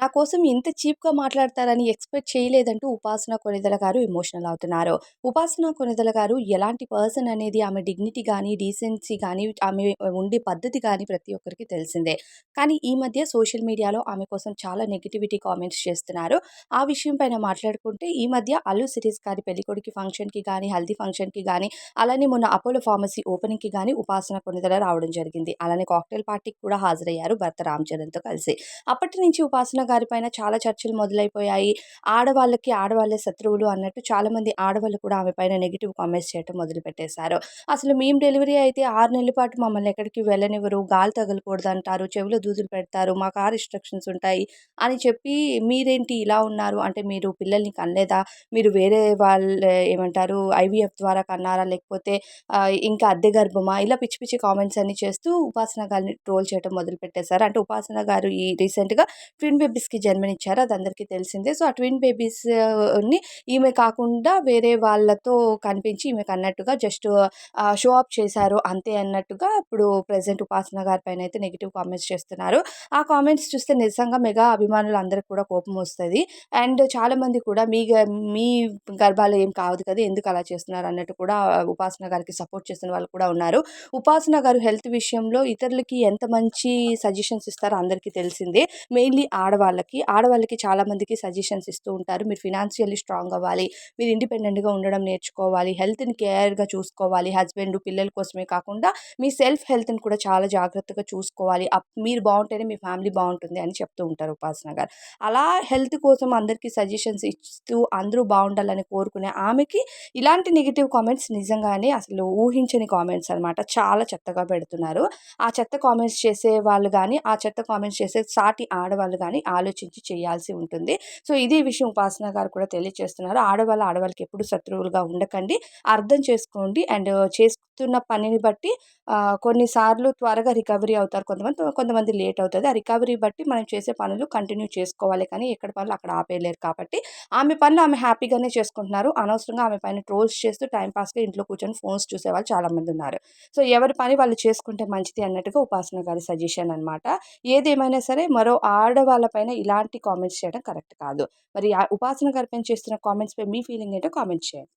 నా కోసం ఇంత చీప్‌గా మాట్లాడతారని ఎక్స్‌పెక్ట్ చేయలేదంటూ ఉపాసన కొణిదెల గారు ఎమోషనల్ అవుతున్నారు. ఉపాసన కొణిదెల గారు ఎలాంటి పర్సన్ అనేది ఆమె డిగ్నిటీ గాని, డీసెన్సీ గాని, ఆమె ఉండే పద్ధతి గాని ప్రతి ఒక్కరికి తెలిసిందే. కానీ ఈ మధ్య సోషల్ మీడియాలో ఆమె కోసం చాలా నెగటివిటీ కామెంట్స్ చేస్తున్నారు. ఆ విషయం పైన మాట్లాడుకుంటే ఈ మధ్య అల్లు శిరీష్ గారి పెళ్ళికొడుకు ఫంక్షన్‌కి గాని, హల్దీ ఫంక్షన్‌కి గాని, అలానే మొన్న అపోలో ఫార్మసీ ఓపెనింగ్‌కి గాని ఉపాసన కొణిదెల రావడం జరిగింది. అలానే కాక్టైల్ పార్టీకి కూడా హాజరయ్యారు భర్త రామ్ చరణ్‌తో కలిసి. అప్పటి నుంచి ఉపాసన గారి పైన చాలా చర్చలు మొదలైపోయాయి. ఆడవాళ్ళకి ఆడవాళ్ళే శత్రువులు అన్నట్టు చాలామంది ఆడవాళ్ళు కూడా ఆమె పైన నెగెటివ్ కామెంట్స్ చేయటం మొదలుపెట్టేశారు. అసలు మేము డెలివరీ అయితే 6 నెలల పాటు మమ్మల్ని ఎక్కడికి వెళ్ళనివ్వరు, గాలి తగలకూడదంటారు, చెవిలో దూదులు పెడతారు, మాకు ఆ రిస్ట్రిక్షన్స్ ఉంటాయి అని చెప్పి మీరేంటి ఇలా ఉన్నారు? అంటే మీరు పిల్లల్ని కనలేదా? మీరు వేరే వాళ్ళ ఏమంటారు ఐవీఎఫ్ ద్వారా కన్నారా? లేకపోతే ఇంకా అద్దె గర్భమా? ఇలా పిచ్చి పిచ్చి కామెంట్స్ అన్ని చేస్తూ ఉపాసన గారిని ట్రోల్ చేయటం మొదలుపెట్టేశారు. అంటే ఉపాసన గారు ఈ రీసెంట్‌గా ట్విన్ బేబీస్‌కి జన్మనిచ్చారు. అది అందరికీ తెలిసిందే. సో, ఆ ట్విన్ బేబీస్‌ని ఈమె కాకుండా వేరే వాళ్ళతో కనిపించి ఈమెకన్నట్టుగా జస్ట్ షో ఆఫ్ చేశారు అంతే అన్నట్టుగా ఇప్పుడు ప్రెజెంట్ ఉపాసన గారి పైనైతే నెగెటివ్ కామెంట్స్ చేస్తున్నారు. ఆ కామెంట్స్ చూస్తే నిజంగా మెగా అభిమానులందరికి కూడా కోపమొస్తది. అండ్ చాలామంది కూడా మీ గర్భాలు ఏం కాదు కదా! ఎందుకు అలా చేస్తున్నారు అన్నట్టు కూడా ఉపాసన గారికి సపోర్ట్ చేసిన వాళ్ళు కూడా ఉన్నారు. ఉపాసన గారు హెల్త్ విషయంలో ఇతరులకి ఎంత మంచి సజెషన్స్ ఇస్తారో అందరికీ తెలిసిందే. మెయిన్‌లీ ఆడవాళ్ళకి. ఆడవాళ్ళకి చాలా మందికి సజెషన్స్ ఇస్తూ ఉంటారు. మీరు ఫినాన్షియల్లీ స్ట్రాంగ్ అవ్వాలి. మీరు ఇండిపెండెంట్‌గా ఉండడం నేర్చుకోవాలి. హెల్త్‌ని కేర్‌గా చూసుకోవాలి. హస్బెండ్, పిల్లల కోసమే కాకుండా మీ సెల్ఫ్ హెల్త్‌ని కూడా చాలా జాగ్రత్తగా చూసుకోవాలి. మీరు బావుంటేనే మీ ఫ్యామిలీ బావుంటుంది అని చెప్తూ ఉంటారు ఉపాసన గారు. అలా హెల్త్ కోసం అందరికీ సజెషన్స్ ఇస్తూ అందరూ బావుండాలని కోరుకునే ఆమెకి ఇలాంటి నెగెటివ్ కామెంట్స్ నిజంగానే అసలు ఊహించని కామెంట్స్ అనమాట. చాలా చెత్తగా పెడుతున్నారు. ఆ చెత్త కామెంట్స్ చేసే వాళ్ళు గాని, ఆ చెత్త కామెంట్స్ చేసే సాటి ఆడవాళ్ళు గాని ఆలోచించి చేయాల్సి ఉంటుంది. సో, ఇదే విషయం ఉపాసన గారు కూడా తెలియజేస్తున్నారు. ఆడవాళ్ళు ఆడవాళ్ళకి ఎప్పుడు శత్రువులుగా ఉండకండి. అర్థం చేసుకోండి. అండ్ చేస్తున్న పనిని బట్టి కొన్నిసార్లు త్వరగా రికవరీ అవుతారు కొంతమంది. కొంతమంది లేట్ అవుతది. ఆ రికవరీ బట్టి మనం చేసే పనులు కంటిన్యూ చేసుకోవాలి కానీ ఎక్కడి పనులు అక్కడ ఆపేయలేరు కాబట్టి ఆమె పనులు ఆమె హ్యాపీగానే చేసుకుంటున్నారు. అనవసరంగా ఆమె పైన ట్రోల్స్ చేస్తూ టైమ్ పాస్‌గా ఇంట్లో కూర్చొని ఫోన్స్ చూసేవాళ్ళు చాలామందున్నారు. సో, ఎవరి పని వాళ్ళు చేసుకుంటే మంచిది అన్నట్టుగా ఉపాసన గారి సజెషన్ అనమాట. ఏదేమైనా సరే మరో ఆడవాళ్ళ పైన ఇలాంటి కామెంట్స్ చేయడం కరెక్ట్ కాదు. మరి ఉపాసన గారి పైన చేస్తున్న కామెంట్స్‌పై మీ ఫీలింగ్ ఏంటో కామెంట్ చేయండి.